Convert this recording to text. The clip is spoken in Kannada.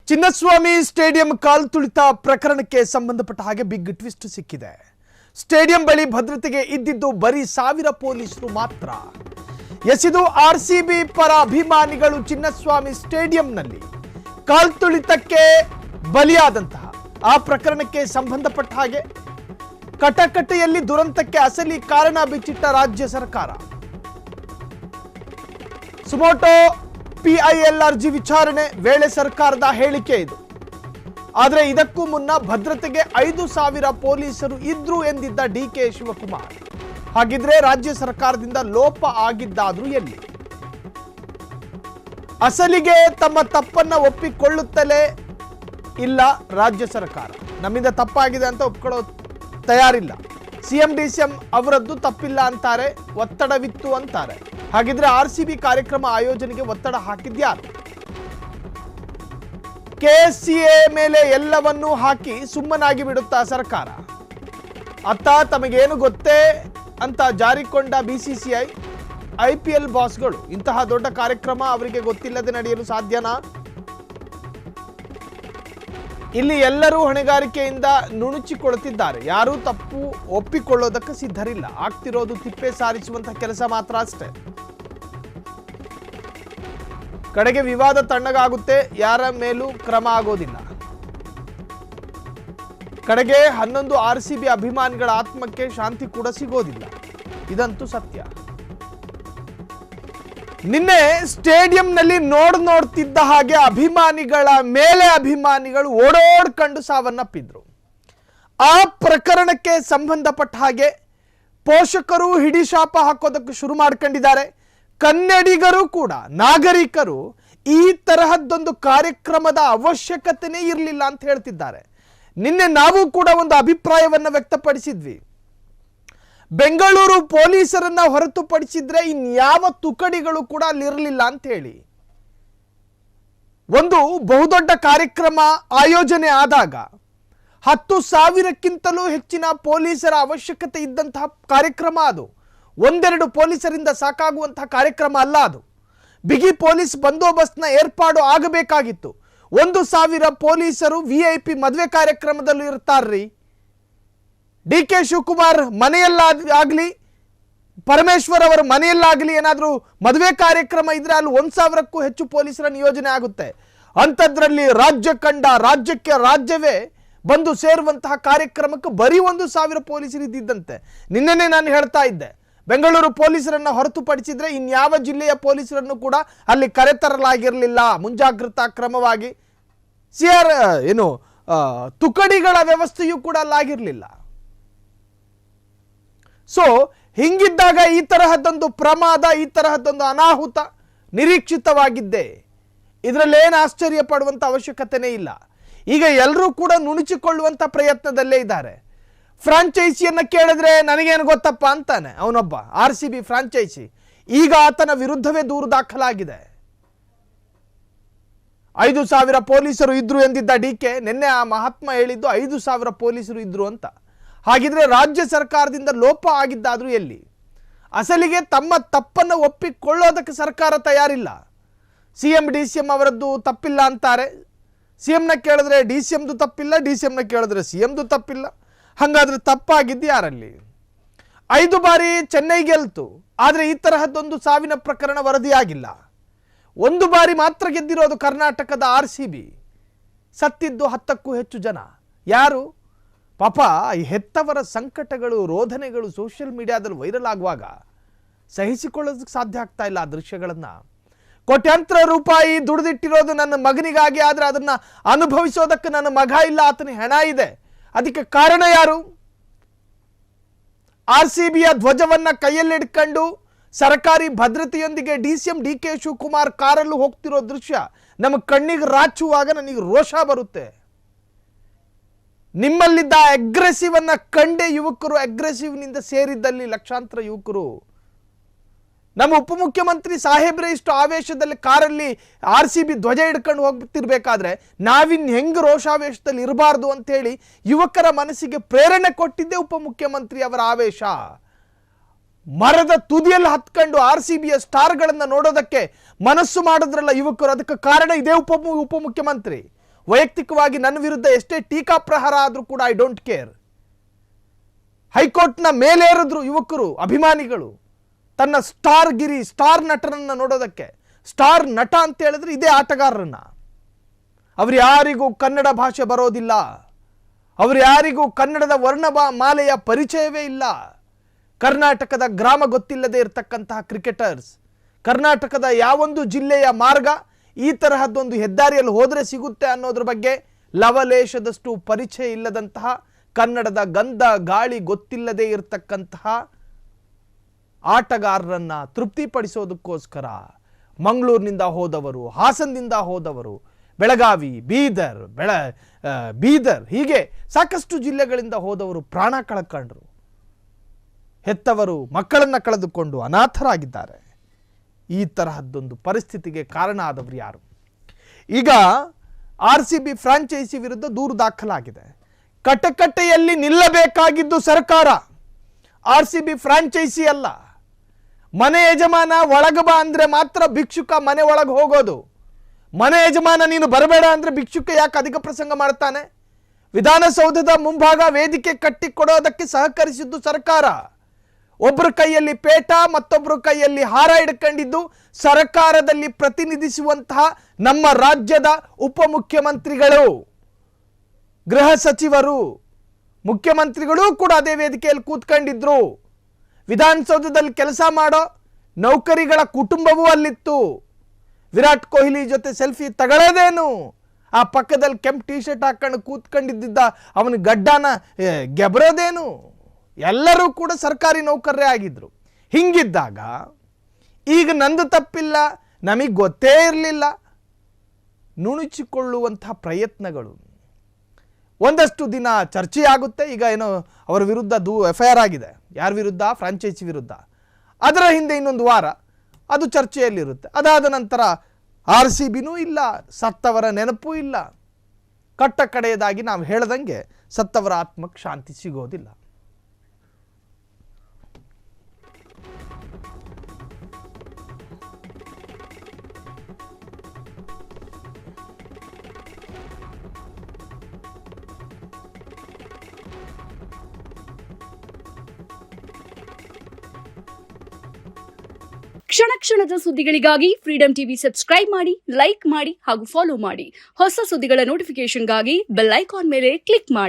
ಚಿನ್ನಸ್ವಾಮಿ ಸ್ಟೇಡಿಯಂ ಕಾಲ್ ತುಳಿತ ಪ್ರಕರಣಕ್ಕೆ ಸಂಬಂಧಪಟ್ಟ ಹಾಗೆ ಬಿಗ್ ಟ್ವಿಸ್ಟ್ ಸಿಕ್ಕಿದೆ. ಸ್ಟೇಡಿಯಂ ಬಳಿ ಭದ್ರತೆಗೆ ಇದ್ದಿದ್ದು ಬರೀ 1000 ಪೊಲೀಸರು ಮಾತ್ರ. ಎಸಿದು ಆರ್ಸಿಬಿ ಪರ ಅಭಿಮಾನಿಗಳು ಚಿನ್ನಸ್ವಾಮಿ ಸ್ಟೇಡಿಯಂನಲ್ಲಿ ಕಾಲ್ ತುಳಿತಕ್ಕೆ ಬಲಿಯಾದಂತಹ ಆ ಪ್ರಕರಣಕ್ಕೆ ಸಂಬಂಧಪಟ್ಟ ಹಾಗೆ ಕಟಕಟೆಯಲ್ಲಿ ದುರಂತಕ್ಕೆ ಅಸಲಿ ಕಾರಣ ಬಿಚ್ಚಿಟ್ಟ ರಾಜ್ಯ ಸರ್ಕಾರ. ಸುಮೋಟೋ PILRG ವಿಚಾರಣೆ ವೇಳೆ ಸರ್ಕಾರದ ಹೇಳಿಕೆ ಇದು. ಆದರೆ ಇದಕ್ಕೂ ಮುನ್ನ ಭದ್ರತೆಗೆ 5000 ಪೊಲೀಸರು ಇದ್ರು ಎಂದಿದ್ದ DK ಶಿವಕುಮಾರ್. ಹಾಗಿದ್ರೆ ರಾಜ್ಯ ಸರ್ಕಾರದಿಂದ ಲೋಪ ಆಗಿದ್ದಾದ್ರೂ ಎಲ್ಲಿ? ಅಸಲಿಗೆ ತಮ್ಮ ತಪ್ಪನ್ನ ಒಪ್ಪಿಕೊಳ್ಳುತ್ತಲೇ ಇಲ್ಲ ರಾಜ್ಯ ಸರ್ಕಾರ. ನಮ್ಮಿಂದ ತಪ್ಪಾಗಿದೆ ಅಂತ ಒಪ್ಕೊಳ್ಳೋ ತಯಾರಿಲ್ಲ. CM DCM ಅವರದ್ದು ತಪ್ಪಿಲ್ಲ ಅಂತಾರೆ, ಒತ್ತಡವಿತ್ತು ಅಂತಾರೆ. ಹಾಗಿದ್ರೆ RCB ಕಾರ್ಯಕ್ರಮ ಆಯೋಜನೆಗೆ ಒತ್ತಡ ಹಾಕಿದ್ಯಾರು? KCA ಮೇಲೆ ಎಲ್ಲವನ್ನೂ ಹಾಕಿ ಸುಮ್ಮನಾಗಿ ಬಿಡುತ್ತಾ ಸರ್ಕಾರ? ಅತ್ತ ತಮಗೇನು ಗೊತ್ತೇ ಅಂತ ಜಾರಿಕೊಂಡ BCCI IPL ಬಾಸ್ಗಳು ಇಂತಹ ದೊಡ್ಡ ಕಾರ್ಯಕ್ರಮ ಅವರಿಗೆ ಗೊತ್ತಿಲ್ಲದೆ ನಡೆಯಲು ಸಾಧ್ಯನಾ? ಇಲ್ಲಿ ಎಲ್ಲರೂ ಹೊಣೆಗಾರಿಕೆಯಿಂದ ನುಣುಚಿಕೊಳ್ಳುತ್ತಿದ್ದಾರೆ. ಯಾರೂ ತಪ್ಪು ಒಪ್ಪಿಕೊಳ್ಳೋದಕ್ಕೆ ಸಿದ್ಧರಿಲ್ಲ. ಆಗ್ತಿರೋದು ತಿಪ್ಪೆ ಸಾರಿಸುವಂತಹ ಕೆಲಸ ಮಾತ್ರ ಅಷ್ಟೇ. ಕಡೆಗೆ ವಿವಾದ ತಣ್ಣಗಾಗುತ್ತೆ, ಯಾರ ಮೇಲೂ ಕ್ರಮ ಆಗೋದಿಲ್ಲ. ಕಡೆಗೆ 11 RCB ಅಭಿಮಾನಿಗಳ ಆತ್ಮಕ್ಕೆ ಶಾಂತಿ ಕೂಡ ಸಿಗೋದಿಲ್ಲ. ಇದಂತೂ ಸತ್ಯ. ನಿನ್ನೆ ಸ್ಟೇಡಿಯಂನಲ್ಲಿ ನೋಡ್ತಿದ್ದ ಹಾಗೆ ಅಭಿಮಾನಿಗಳ ಮೇಲೆ ಅಭಿಮಾನಿಗಳು ಓಡೋಡ್ಕೊಂಡು ಸಾವನ್ನಪ್ಪಿದ್ರು. ಆ ಪ್ರಕರಣಕ್ಕೆ ಸಂಬಂಧಪಟ್ಟ ಹಾಗೆ ಪೋಷಕರು ಹಿಡಿಶಾಪ ಹಾಕೋದಕ್ಕೆ ಶುರು ಮಾಡ್ಕೊಂಡಿದ್ದಾರೆ. ಕನ್ನಡಿಗರು ಕೂಡ, ನಾಗರಿಕರು ಈ ತರಹದ್ದೊಂದು ಕಾರ್ಯಕ್ರಮದ ಅವಶ್ಯಕತೆನೇ ಇರಲಿಲ್ಲ ಅಂತ ಹೇಳ್ತಿದ್ದಾರೆ. ನಿನ್ನೆ ನಾವು ಕೂಡ ಒಂದು ಅಭಿಪ್ರಾಯವನ್ನು ವ್ಯಕ್ತಪಡಿಸಿದ್ವಿ. ಬೆಂಗಳೂರು ಪೊಲೀಸರನ್ನ ಹೊರತುಪಡಿಸಿದ್ರೆ ಇನ್ಯಾವ ತುಕಡಿಗಳು ಕೂಡ ಅಲ್ಲಿರಲಿಲ್ಲ ಅಂತ ಹೇಳಿ. ಒಂದು ಬಹುದೊಡ್ಡ ಕಾರ್ಯಕ್ರಮ ಆಯೋಜನೆ ಆದಾಗ 10,000ಕ್ಕಿಂತಲೂ ಹೆಚ್ಚಿನ ಪೊಲೀಸರ ಅವಶ್ಯಕತೆ ಇದ್ದಂತಹ ಕಾರ್ಯಕ್ರಮ ಅದು. ಒಂದೆರಡು ಪೊಲೀಸರಿಂದ ಸಾಕಾಗುವಂತಹ ಕಾರ್ಯಕ್ರಮ ಅಲ್ಲ ಅದು. ಬಿಗಿ ಪೊಲೀಸ್ ಬಂದೋಬಸ್ತ್ನ ಏರ್ಪಾಡು ಆಗಬೇಕಾಗಿತ್ತು. 1,000 ಪೊಲೀಸರು VIP ಮದುವೆ ಕಾರ್ಯಕ್ರಮದಲ್ಲೂ ಇರ್ತಾರ್ರಿ. DK ಶಿವಕುಮಾರ್ ಮನೆಯಲ್ಲಾಗಲಿ, ಪರಮೇಶ್ವರ್ ಅವರ ಮನೆಯಲ್ಲಾಗಲಿ ಏನಾದರೂ ಮದುವೆ ಕಾರ್ಯಕ್ರಮ ಇದ್ರೆ ಅಲ್ಲಿ 1,000ಕ್ಕೂ ಹೆಚ್ಚು ಪೊಲೀಸರ ನಿಯೋಜನೆ ಆಗುತ್ತೆ. ಅಂಥದ್ರಲ್ಲಿ ರಾಜ್ಯ ಕಂಡ ರಾಜ್ಯಕ್ಕೆ ರಾಜ್ಯವೇ ಬಂದು ಸೇರುವಂತಹ ಕಾರ್ಯಕ್ರಮಕ್ಕೆ ಬರೀ 1,000 ಪೊಲೀಸರು ಇದ್ದಿದ್ದಂತೆ. ನಿನ್ನೆನೇ ನಾನು ಹೇಳ್ತಾ ಇದ್ದೆ, ಬೆಂಗಳೂರು ಪೊಲೀಸರನ್ನ ಹೊರತುಪಡಿಸಿದ್ರೆ ಇನ್ಯಾವ ಜಿಲ್ಲೆಯ ಪೊಲೀಸರನ್ನು ಕೂಡ ಅಲ್ಲಿ ಕರೆತರಲಾಗಿರಲಿಲ್ಲ. ಮುಂಜಾಗ್ರತಾ ಕ್ರಮವಾಗಿ ತುಕಡಿಗಳ ವ್ಯವಸ್ಥೆಯೂ ಕೂಡ ಅಲ್ಲಾಗಿರಲಿಲ್ಲ. ಸೊ ಹಿಂಗಿದ್ದಾಗ ಈ ತರಹದ್ದೊಂದು ಪ್ರಮಾದ, ಈ ತರಹದ್ದೊಂದು ಅನಾಹುತ ನಿರೀಕ್ಷಿತವಾಗಿದ್ದೆ. ಇದರಲ್ಲೇನು ಆಶ್ಚರ್ಯ ಪಡುವಂಥ ಅವಶ್ಯಕತೆನೇ ಇಲ್ಲ. ಈಗ ಎಲ್ಲರೂ ಕೂಡ ನುಣುಚಿಕೊಳ್ಳುವಂಥ ಪ್ರಯತ್ನದಲ್ಲೇ ಇದ್ದಾರೆ. ಫ್ರಾಂಚೈಸಿಯನ್ನು ಕೇಳಿದ್ರೆ ನನಗೇನು ಗೊತ್ತಪ್ಪ ಅಂತಾನೆ ಅವನೊಬ್ಬ RCB ಫ್ರಾಂಚೈಸಿ. ಈಗ ಆತನ ವಿರುದ್ಧವೇ ದೂರು ದಾಖಲಾಗಿದೆ. 5,000 ಪೊಲೀಸರು ಇದ್ರು ಎಂದಿದ್ದ DK ನಿನ್ನೆ ಆ ಮಹಾತ್ಮ ಹೇಳಿದ್ದು 5,000 ಪೊಲೀಸರು ಇದ್ರು ಅಂತ. ಹಾಗಿದ್ರೆ ರಾಜ್ಯ ಸರ್ಕಾರದಿಂದ ಲೋಪ ಆಗಿದ್ದಾದ್ರೂ ಎಲ್ಲಿ? ಅಸಲಿಗೆ ತಮ್ಮ ತಪ್ಪನ್ನು ಒಪ್ಪಿಕೊಳ್ಳೋದಕ್ಕೆ ಸರ್ಕಾರ ತಯಾರಿಲ್ಲ. CM DCM ಅವರದ್ದು ತಪ್ಪಿಲ್ಲ ಅಂತಾರೆ. CMನ ಕೇಳಿದ್ರೆ DCMದು ತಪ್ಪಿಲ್ಲ, DCMನ ಕೇಳಿದ್ರೆ CMದು ತಪ್ಪಿಲ್ಲ. ಹಾಗಾದ್ರೆ ತಪ್ಪಾಗಿದ್ದು ಯಾರಲ್ಲಿ? 5 ಬಾರಿ ಚೆನ್ನೈ ಗೆಲ್ತು, ಆದರೆ ಈ ತರಹದ್ದೊಂದು ಸಾವಿನ ಪ್ರಕರಣ ವರದಿಯಾಗಿಲ್ಲ. 1 ಬಾರಿ ಮಾತ್ರ ಗೆದ್ದಿರೋದು ಕರ್ನಾಟಕದ RCB. ಸತ್ತಿದ್ದು 10ಕ್ಕೂ ಹೆಚ್ಚು ಜನ. ಯಾರು? ಪಾಪ ಈ ಹೆತ್ತವರ ಸಂಕಟಗಳು, ರೋಧನೆಗಳು ಸೋಷಿಯಲ್ ಮೀಡಿಯಾದಲ್ಲಿ ವೈರಲ್ ಆಗುವಾಗ ಸಹಿಸಿಕೊಳ್ಳೋದಕ್ಕೆ ಸಾಧ್ಯ ಆಗ್ತಾ ಇಲ್ಲ ಆ ದೃಶ್ಯಗಳನ್ನು. ಕೋಟ್ಯಾಂತರ ರೂಪಾಯಿ ದುಡಿದಿಟ್ಟಿರೋದು ನನ್ನ ಮಗನಿಗಾಗಿ, ಆದರೆ ಅದನ್ನು ಅನುಭವಿಸೋದಕ್ಕೆ ನನ್ನ ಮಗ ಇಲ್ಲ, ಆತನ ಹೆಣ ಇದೆ. ಅದಕ್ಕೆ ಕಾರಣ ಯಾರು? RCBಯ ಧ್ವಜವನ್ನ ಕೈಯಲ್ಲಿಡ್ಕೊಂಡು ಸರ್ಕಾರಿ ಭದ್ರತೆಯೊಂದಿಗೆ DCM DK ಶಿವಕುಮಾರ್ ಕಾರಲ್ಲೂ ಹೋಗ್ತಿರೋ ದೃಶ್ಯ ನಮ್ಮ ಕಣ್ಣಿಗೆ ರಾಚುವಾಗ ನನಗೆ ರೋಷ ಬರುತ್ತೆ. ನಿಮ್ಮಲ್ಲಿದ್ದ ಅಗ್ರೆಸಿವ್ ಅನ್ನ ಕಂಡೇ ಯುವಕರು ಅಗ್ರೆಸಿವ್ನಿಂದ ಸೇರಿದ್ದಲ್ಲಿ ಲಕ್ಷಾಂತರ ಯುವಕರು. ನಮ್ಮ ಉಪಮುಖ್ಯಮಂತ್ರಿ ಸಾಹೇಬ್ರೆ ಇಷ್ಟು ಆವೇಶದಲ್ಲಿ ಕಾರಲ್ಲಿ RCB ಧ್ವಜ ಹಿಡ್ಕೊಂಡು ಹೋಗ್ತಿರ್ಬೇಕಾದ್ರೆ ನಾವಿನ್ ಹೆಂಗ್ ರೋಷಾವೇಶದಲ್ಲಿ ಇರಬಾರ್ದು ಅಂತ ಹೇಳಿ ಯುವಕರ ಮನಸ್ಸಿಗೆ ಪ್ರೇರಣೆ ಕೊಟ್ಟಿದ್ದೆ ಉಪಮುಖ್ಯಮಂತ್ರಿ ಅವರ ಆವೇಶ. ಮರದ ತುದಿಯಲ್ಲಿ ಹತ್ಕೊಂಡು RCBಯ ಸ್ಟಾರ್ಗಳನ್ನು ನೋಡೋದಕ್ಕೆ ಮನಸ್ಸು ಮಾಡಿದ್ರಲ್ಲ ಯುವಕರು, ಅದಕ್ಕೆ ಕಾರಣ ಇದೇ ಉಪಮುಖ್ಯಮಂತ್ರಿ. ವೈಯಕ್ತಿಕವಾಗಿ ನನ್ನ ವಿರುದ್ಧ ಎಷ್ಟೇ ಟೀಕಾಪ್ರಹಾರ ಆದರೂ ಕೂಡ ಐ ಡೋಂಟ್ ಕೇರ್. ಹೈಕೋರ್ಟ್ನ ಮೇಲೇರಿದ್ರು ಯುವಕರು, ಅಭಿಮಾನಿಗಳು ತನ್ನ ಸ್ಟಾರ್ ನಟರನ್ನ ನೋಡೋದಕ್ಕೆ. ಸ್ಟಾರ್ ನಟ ಅಂತ ಹೇಳಿದ್ರೆ ಇದೇ ಆಟಗಾರರನ್ನ. ಅವ್ರು ಯಾರಿಗೂ ಕನ್ನಡ ಭಾಷೆ ಬರೋದಿಲ್ಲ, ಅವರು ಯಾರಿಗೂ ಕನ್ನಡದ ವರ್ಣಮಾಲೆಯ ಪರಿಚಯವೇ ಇಲ್ಲ. ಕರ್ನಾಟಕದ ಗ್ರಾಮ ಗೊತ್ತಿಲ್ಲದೆ ಇರತಕ್ಕಂತಹ ಕ್ರಿಕೆಟರ್ಸ್, ಕರ್ನಾಟಕದ ಯಾವೊಂದು ಜಿಲ್ಲೆಯ ಮಾರ್ಗ ಈ ತರಹದ್ದೊಂದು ಹೆದ್ದಾರಿಯಲ್ಲಿ ಹೋದರೆ ಸಿಗುತ್ತೆ ಅನ್ನೋದ್ರ ಬಗ್ಗೆ ಲವಲೇಶದಷ್ಟು ಪರಿಚಯ ಇಲ್ಲದಂತಹ, ಕನ್ನಡದ ಗಂಧ ಗಾಳಿ ಗೊತ್ತಿಲ್ಲದೆ ಇರತಕ್ಕಂತಹ ಆಟಗಾರರನ್ನ ತೃಪ್ತಿಪಡಿಸೋದಕ್ಕೋಸ್ಕರ ಮಂಗಳೂರಿನಿಂದ ಹೋದವರು, ಹಾಸನದಿಂದ ಹೋದವರು, ಬೆಳಗಾವಿ, ಬೀದರ್ ಹೀಗೆ ಸಾಕಷ್ಟು ಜಿಲ್ಲೆಗಳಿಂದ ಹೋದವರು ಪ್ರಾಣ ಕಳ್ಕೊಂಡ್ರು. ಹೆತ್ತವರು ಮಕ್ಕಳನ್ನು ಕಳೆದುಕೊಂಡು ಅನಾಥರಾಗಿದ್ದಾರೆ. ಈ ತರಹದ್ದೊಂದು ಪರಿಸ್ಥಿತಿಗೆ ಕಾರಣ ಆದವರು ಯಾರು? ಈಗ RCB ಫ್ರಾಂಚೈಸಿ ವಿರುದ್ಧ ದೂರು ದಾಖಲಾಗಿದೆ. ಕಟಕಟೆಯಲ್ಲಿ ನಿಲ್ಲಬೇಕಾಗಿದ್ದು ಸರ್ಕಾರ, RCB ಫ್ರಾಂಚೈಸಿ ಅಲ್ಲ. ಮನೆ ಯಜಮಾನ ಒಳಗೆ ಬಾ ಅಂದ್ರೆ ಮಾತ್ರ ಭಿಕ್ಷುಕ ಮನೆ ಒಳಗೆ ಹೋಗೋದು. ಮನೆ ಯಜಮಾನ ನೀನು ಬರಬೇಡ ಅಂದ್ರೆ ಭಿಕ್ಷುಕ ಯಾಕೆ ಅಧಿಕ ಪ್ರಸಂಗ ಮಾಡ್ತಾನೆ? ವಿಧಾನಸೌಧದ ಮುಂಭಾಗ ವೇದಿಕೆ ಕಟ್ಟಿಕೊಡೋದಕ್ಕೆ ಸಹಕರಿಸಿದ್ದು ಸರ್ಕಾರ. ಒಬ್ಬರ ಕೈಯಲ್ಲಿ ಪೇಟ, ಮತ್ತೊಬ್ಬರ ಕೈಯಲ್ಲಿ ಹಾರ ಹಿಡ್ಕೊಂಡಿದ್ದು ಸರ್ಕಾರದಲ್ಲಿ ಪ್ರತಿನಿಧಿಸುವಂತಹ ನಮ್ಮ ರಾಜ್ಯದ ಉಪಮುಖ್ಯಮಂತ್ರಿಗಳು, ಗೃಹ ಸಚಿವರು, ಮುಖ್ಯಮಂತ್ರಿಗಳು ಕೂಡ ಅದೇ ವೇದಿಕೆಯಲ್ಲಿ ಕೂತ್ಕೊಂಡಿದ್ರು. ವಿಧಾನಸೌಧದಲ್ಲಿ ಕೆಲಸ ಮಾಡೋ ನೌಕರಿಗಳ ಕುಟುಂಬವೂ ಅಲ್ಲಿತ್ತು. ವಿರಾಟ್ ಕೊಹ್ಲಿ ಜೊತೆ ಸೆಲ್ಫಿ ತಗೊಳ್ಳೋದೇನು? ಆ ಪಕ್ಕದಲ್ಲಿ ಕೆಂಪು ಟೀ ಶರ್ಟ್ ಹಾಕೊಂಡು ಕೂತ್ಕೊಂಡಿದ್ದ ಅವನ ಗಡ್ಡನ ಗೆಬರೋದೇನು? ಎಲ್ಲರೂ ಕೂಡ ಸರ್ಕಾರಿ ನೌಕರರೇ ಆಗಿದ್ರು. ಹಿಂಗಿದ್ದಾಗ ಈಗ ನಂದು ತಪ್ಪಿಲ್ಲ, ನಮಗೆ ಗೊತ್ತೇ ಇರಲಿಲ್ಲ, ನುಣುಚಿಕೊಳ್ಳುವಂತಹ ಪ್ರಯತ್ನಗಳು ಒಂದಷ್ಟು ದಿನ ಚರ್ಚೆ ಆಗುತ್ತೆ. ಈಗ ಏನೋ ಅವರ ವಿರುದ್ಧ FIR ಆಗಿದೆ. ಯಾರ ವಿರುದ್ಧ? ಫ್ರಾಂಚೈಸಿ ವಿರುದ್ಧ. ಅದರ ಹಿಂದೆ ಇನ್ನೊಂದು ವಾರ ಅದು ಚರ್ಚೆಯಲ್ಲಿರುತ್ತೆ. ಅದಾದ ನಂತರ RCBನೂ ಇಲ್ಲ, ಸತ್ತವರ ನೆನಪೂ ಇಲ್ಲ. ಕಟ್ಟ ಕಡೆಯದಾಗಿ ನಾವು ಹೇಳ್ದಂಗೆ ಸತ್ತವರ ಆತ್ಮಕ್ಕೆ ಶಾಂತಿ ಸಿಗೋದಿಲ್ಲ. ಕ್ಷಣ ಕ್ಷಣದ ಸುದ್ದಿಗಳಿಗಾಗಿ ಫ್ರೀಡಂ ಟಿವಿ ಸಬ್ಸ್ಕ್ರೈಬ್ ಮಾಡಿ, ಲೈಕ್ ಮಾಡಿ ಹಾಗೂ ಫಾಲೋ ಮಾಡಿ. ಹೊಸ ಸುದ್ದಿಗಳ ನೋಟಿಫಿಕೇಶನ್ಗಾಗಿ ಬೆಲ್ ಐಕಾನ್ ಮೇಲೆ ಕ್ಲಿಕ್ ಮಾಡಿ.